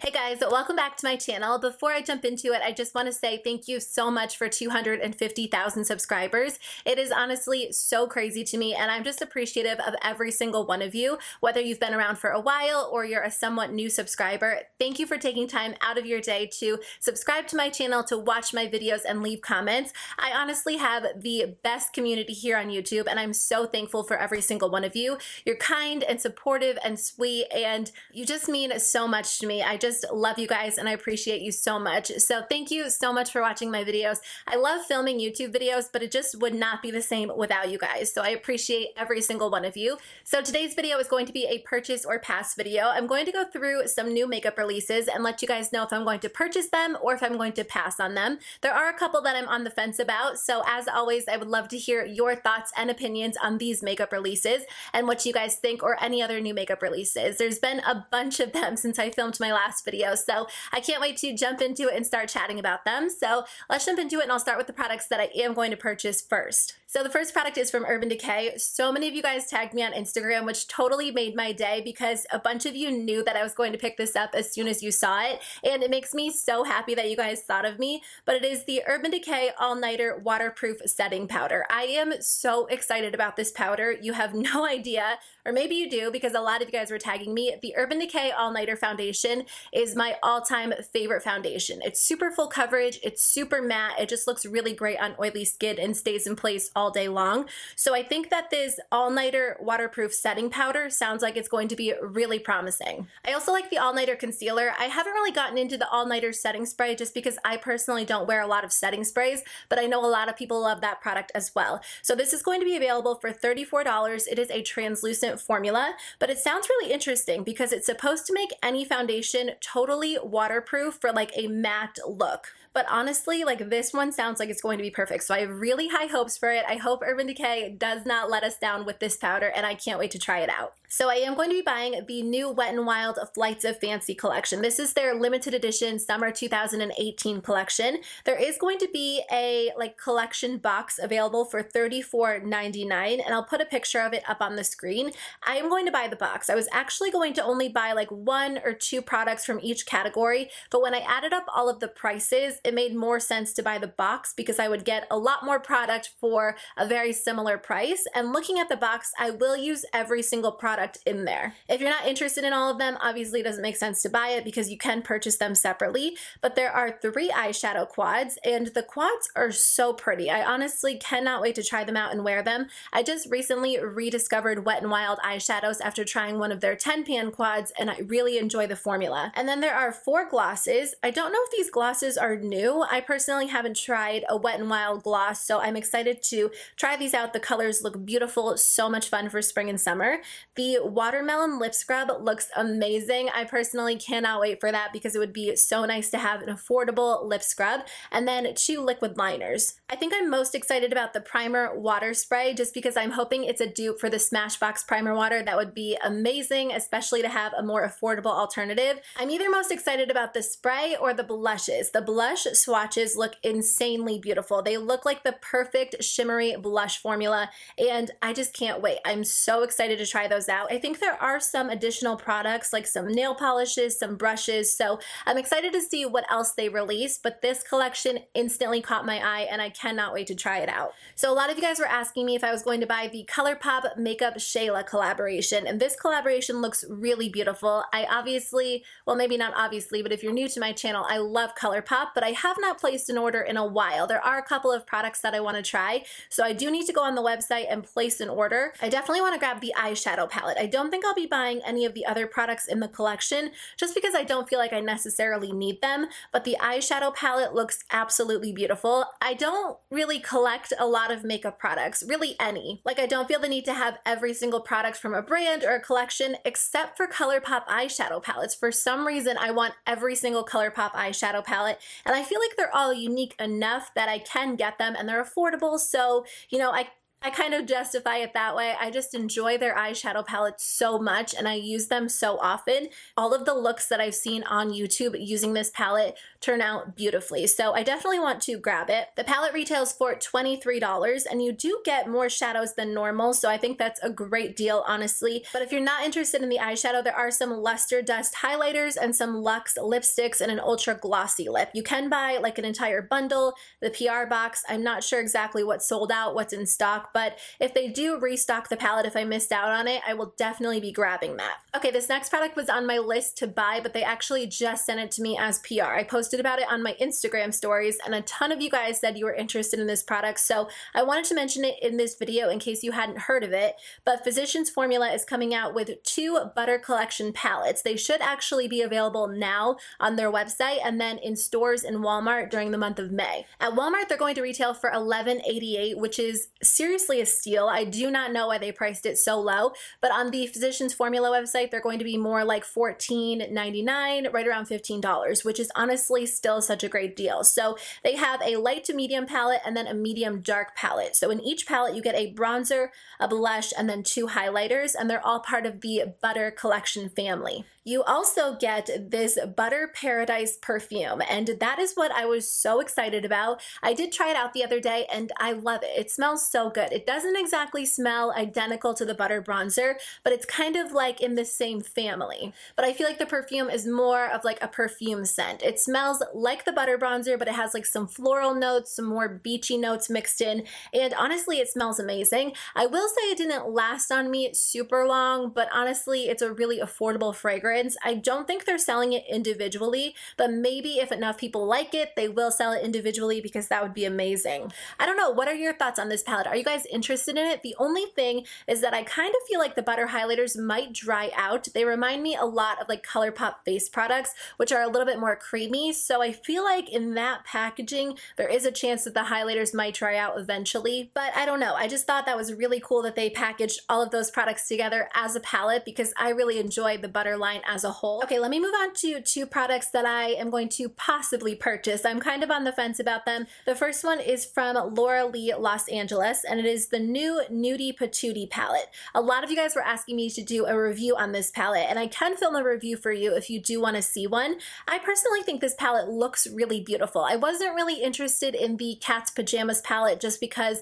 Hey guys, welcome back to my channel. Before I jump into it, I just want to say thank you so much for 250,000 subscribers. It is honestly so crazy to me, and I'm just appreciative of every single one of you, whether you've been around for a while or you're a somewhat new subscriber. Thank you for taking time out of your day to subscribe to my channel, to watch my videos, and leave comments. I honestly have the best community here on YouTube, and I'm so thankful for every single one of you. You're kind and supportive and sweet, and you just mean so much to me. I just love you guys and I appreciate you so much. So thank you so much for watching my videos. I love filming YouTube videos, but it just would not be the same without you guys. So I appreciate every single one of you. So today's video is going to be a purchase or pass video. I'm going to go through some new makeup releases and let you guys know if I'm going to purchase them or if I'm going to pass on them. There are a couple that I'm on the fence about. So as always, I would love to hear your thoughts and opinions on these makeup releases and what you guys think, or any other new makeup releases. There's been a bunch of them since I filmed my last video, so I can't wait to jump into it and start chatting about them. So let's jump into it, and I'll start with the products that I am going to purchase first. So the first product is from Urban Decay. So many of you guys tagged me on Instagram, which totally made my day because a bunch of you knew that I was going to pick this up as soon as you saw it, and it makes me so happy that you guys thought of me. But it is the Urban Decay All-Nighter Waterproof Setting Powder. I am so excited about this powder. You have no idea, or maybe you do because a lot of you guys were tagging me. The Urban Decay All-Nighter Foundation is my all-time favorite foundation. It's super full coverage, it's super matte, it just looks really great on oily skin and stays in place all day long. So I think that this all-nighter waterproof setting powder sounds like it's going to be really promising. I also like the all-nighter concealer. I haven't really gotten into the all-nighter setting spray just because I personally don't wear a lot of setting sprays, but I know a lot of people love that product as well. So this is going to be available for $34. It is a translucent formula, but it sounds really interesting because it's supposed to make any foundation totally waterproof for like a matte look. But honestly, like, this one sounds like it's going to be perfect. So I have really high hopes for it. I hope Urban Decay does not let us down with this powder, and I can't wait to try it out. So I am going to be buying the new Wet n Wild Flights of Fancy collection. This is their limited edition summer 2018 collection. There is going to be a collection box available for $34.99, and I'll put a picture of it up on the screen. I am going to buy the box. I was actually going to only buy like 1 or 2 products from each category, but when I added up all of the prices, it made more sense to buy the box because I would get a lot more product for a very similar price. And looking at the box, I will use every single product in there. If you're not interested in all of them, obviously it doesn't make sense to buy it because you can purchase them separately. But there are 3 eyeshadow quads, and the quads are so pretty. I honestly cannot wait to try them out and wear them. I just recently rediscovered Wet n Wild eyeshadows after trying one of their 10-pan quads, and I really enjoy the formula. And then there are 4 glosses. I don't know if these glosses are new. I personally haven't tried a Wet n Wild gloss, so I'm excited to try these out. The colors look beautiful, so much fun for spring and summer. The watermelon lip scrub looks amazing. I personally cannot wait for that because it would be so nice to have an affordable lip scrub. And then 2 liquid liners. I think I'm most excited about the primer water spray just because I'm hoping it's a dupe for the Smashbox primer water. That would be amazing, especially to have a more affordable alternative. I'm either most excited about the spray or the blushes. The blush swatches look insanely beautiful. They look like the perfect shimmery blush formula, and I just can't wait. I'm so excited to try those out. I think there are some additional products like some nail polishes, some brushes, so I'm excited to see what else they release, but this collection instantly caught my eye and I cannot wait to try it out. So a lot of you guys were asking me if I was going to buy the ColourPop MakeupShayla collaboration, and this collaboration looks really beautiful. I obviously, well, maybe not obviously, but if you're new to my channel, I love ColourPop, but I have not placed an order in a while. There are a couple of products that I want to try, so I do need to go on the website and place an order. I definitely want to grab the eyeshadow palette. I don't think I'll be buying any of the other products in the collection just because I don't feel like I necessarily need them, but the eyeshadow palette looks absolutely beautiful. I don't really collect a lot of makeup products, really any. Like, I don't feel the need to have every single product from a brand or a collection except for ColourPop eyeshadow palettes. For some reason, I want every single ColourPop eyeshadow palette, and I feel like they're all unique enough that I can get them and they're affordable. So, you know, I I kind of justify it that way. I just enjoy their eyeshadow palettes so much and I use them so often. All of the looks that I've seen on YouTube using this palette turn out beautifully. So I definitely want to grab it. The palette retails for $23 and you do get more shadows than normal. So I think that's a great deal, honestly. But if you're not interested in the eyeshadow, there are some luster dust highlighters and some luxe lipsticks and an ultra glossy lip. You can buy like an entire bundle, the PR box. I'm not sure exactly what's sold out, what's in stock, but if they do restock the palette, if I missed out on it, I will definitely be grabbing that. Okay, this next product was on my list to buy, but they actually just sent it to me as PR. I posted about it on my Instagram stories, and a ton of you guys said you were interested in this product, so I wanted to mention it in this video in case you hadn't heard of it. But Physicians Formula is coming out with 2 Butter Collection palettes. They should actually be available now on their website and then in stores in Walmart during the month of May. At Walmart, they're going to retail for $11.88, which is seriously a steal. I do not know why they priced it so low, but on the Physicians Formula website, they're going to be more like $14.99, right around $15, which is honestly still such a great deal. So they have a light to medium palette and then a medium dark palette. So in each palette, you get a bronzer, a blush, and then 2 highlighters, and they're all part of the Butter Collection family. You also get this Butter Paradise perfume, and that is what I was so excited about. I did try it out the other day, and I love it. It smells so good. It doesn't exactly smell identical to the Butter Bronzer, but it's kind of like in the same family. But I feel like the perfume is more of like a perfume scent. It smells like the Butter Bronzer, but it has like some floral notes, some more beachy notes mixed in, and honestly, it smells amazing. I will say it didn't last on me super long, but honestly, it's a really affordable fragrance. I don't think they're selling it individually, but maybe if enough people like it, they will sell it individually because that would be amazing. I don't know, what are your thoughts on this palette? Are you guys interested in it? The only thing is that I kind of feel like the Butter highlighters might dry out. They remind me a lot of like ColourPop face products, which are a little bit more creamy. So I feel like in that packaging, there is a chance that the highlighters might dry out eventually, but I don't know. I just thought that was really cool that they packaged all of those products together as a palette because I really enjoyed the Butter line as a whole. Okay, let me move on to 2 products that I am going to possibly purchase. I'm kind of on the fence about them. The first one is from Laura Lee Los Angeles, and it is the new Nudie Patootie palette. A lot of you guys were asking me to do a review on this palette, and I can film a review for you if you do want to see one. I personally think this palette looks really beautiful. I wasn't really interested in the Cat's Pajamas palette just because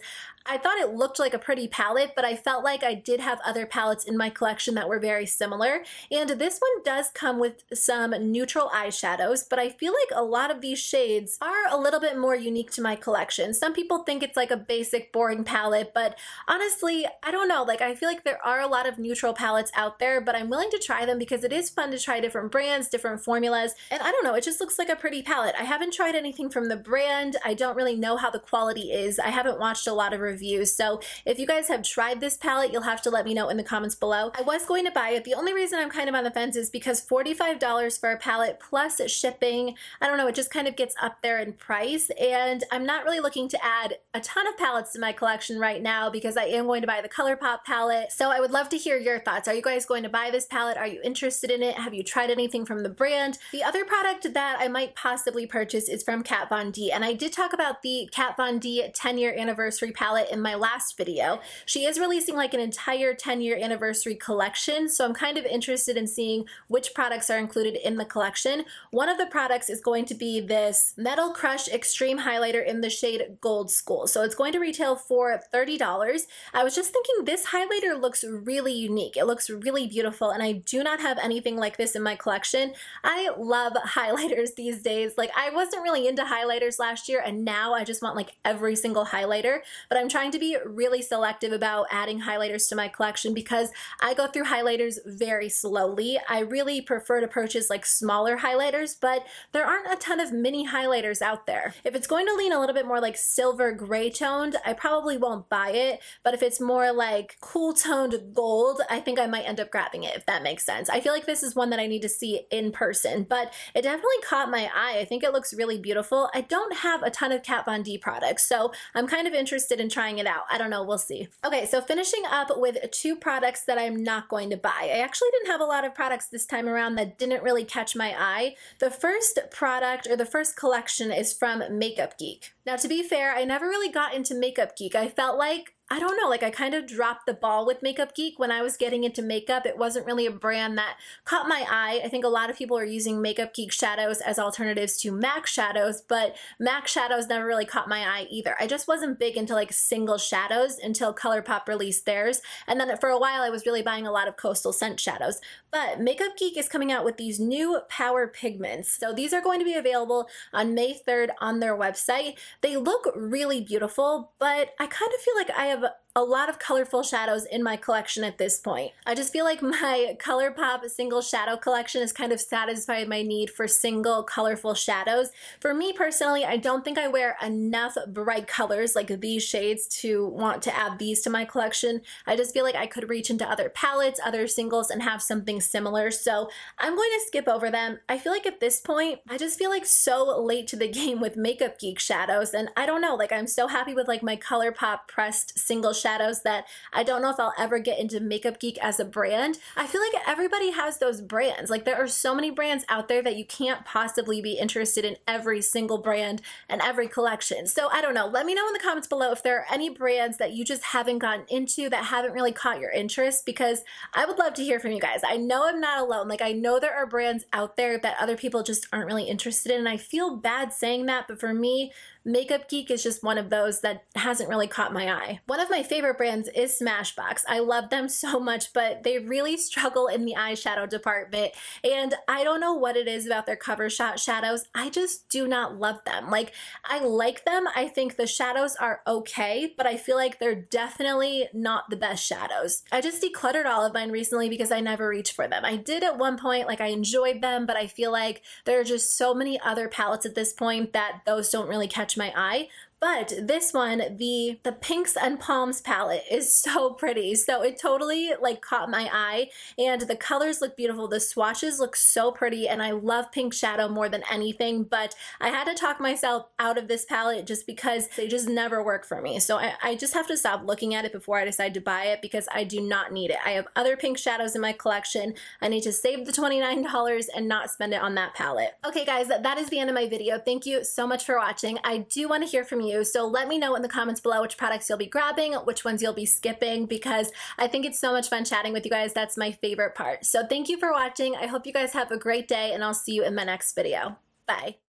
I thought it looked like a pretty palette, but I felt like I did have other palettes in my collection that were very similar. And this one does come with some neutral eyeshadows, but I feel like a lot of these shades are a little bit more unique to my collection. Some people think it's like a basic, boring palette, but honestly, I don't know. Like, I feel like there are a lot of neutral palettes out there, but I'm willing to try them because it is fun to try different brands, different formulas, and I don't know, it just looks like a pretty palette. I haven't tried anything from the brand. I don't really know how the quality is. I haven't watched a lot of reviews. So if you guys have tried this palette, you'll have to let me know in the comments below. I was going to buy it. The only reason I'm kind of on the fence is because $45 for a palette plus shipping, I don't know, it just kind of gets up there in price. And I'm not really looking to add a ton of palettes to my collection right now because I am going to buy the ColourPop palette. So I would love to hear your thoughts. Are you guys going to buy this palette? Are you interested in it? Have you tried anything from the brand? The other product that I might possibly purchase is from Kat Von D. And I did talk about the Kat Von D 10-year anniversary palette in my last video. She is releasing like an entire 10-year anniversary collection, so I'm kind of interested in seeing which products are included in the collection. One of the products is going to be this Metal Crush Extreme Highlighter in the shade Gold Skool. So it's going to retail for $30. I was just thinking this highlighter looks really unique. It looks really beautiful, and I do not have anything like this in my collection. I love highlighters these days. Like, I wasn't really into highlighters last year, and now I just want like every single highlighter, but I'm trying to be really selective about adding highlighters to my collection because I go through highlighters very slowly. I really prefer to purchase like smaller highlighters, but there aren't a ton of mini highlighters out there. If it's going to lean a little bit more like silver gray toned, I probably won't buy it, but if it's more like cool toned gold, I think I might end up grabbing it, if that makes sense. I feel like this is one that I need to see in person, but it definitely caught my eye. I think it looks really beautiful. I don't have a ton of Kat Von D products, so I'm kind of interested in trying it out. I don't know, we'll see. Okay, so finishing up with 2 products that I'm not going to buy. I actually didn't have a lot of products this time around that didn't really catch my eye. The first product, or the first collection, is from Makeup Geek. Now, to be fair, I never really got into Makeup Geek. I felt like I don't know, like I kind of dropped the ball with Makeup Geek when I was getting into makeup. It wasn't really a brand that caught my eye. I think a lot of people are using Makeup Geek shadows as alternatives to MAC shadows, but MAC shadows never really caught my eye either. I just wasn't big into like single shadows until ColourPop released theirs. And then for a while I was really buying a lot of Coastal Scent shadows. But Makeup Geek is coming out with these new Power Pigments. So these are going to be available on May 3rd on their website. They look really beautiful, but I kind of feel like I have a lot of colorful shadows in my collection at this point. I just feel like my ColourPop single shadow collection has kind of satisfied my need for single colorful shadows. For me personally, I don't think I wear enough bright colors like these shades to want to add these to my collection. I just feel like I could reach into other palettes, other singles, and have something similar. So I'm going to skip over them. I feel like at this point, I just feel like so late to the game with Makeup Geek shadows. And I don't know, like I'm so happy with like my ColourPop pressed single shadows that I don't know if I'll ever get into Makeup Geek as a brand. I feel like everybody has those brands. Like there are so many brands out there that you can't possibly be interested in every single brand and every collection. So I don't know. Let me know in the comments below if there are any brands that you just haven't gotten into that haven't really caught your interest, because I would love to hear from you guys. I know I'm not alone. Like I know there are brands out there that other people just aren't really interested in, and I feel bad saying that, but for me, Makeup Geek is just one of those that hasn't really caught my eye. One of my favorite brands is Smashbox. I love them so much, but they really struggle in the eyeshadow department. And I don't know what it is about their Covershot shadows. I just do not love them. Like, I like them. I think the shadows are okay, but I feel like they're definitely not the best shadows. I just decluttered all of mine recently because I never reached for them. I did at one point, like I enjoyed them, but I feel like there are just so many other palettes at this point that those don't really catch my eye. But this one, the Pinks and Palms palette is so pretty. So it totally like caught my eye, and the colors look beautiful. The swatches look so pretty, and I love pink shadow more than anything, but I had to talk myself out of this palette just because they just never work for me. So I just have to stop looking at it before I decide to buy it, because I do not need it. I have other pink shadows in my collection. I need to save the $29 and not spend it on that palette. Okay guys, that is the end of my video. Thank you so much for watching. I do want to hear from you. So let me know in the comments below which products you'll be grabbing, which ones you'll be skipping, because I think it's so much fun chatting with you guys. That's my favorite part. So thank you for watching. I hope you guys have a great day, and I'll see you in my next video. Bye.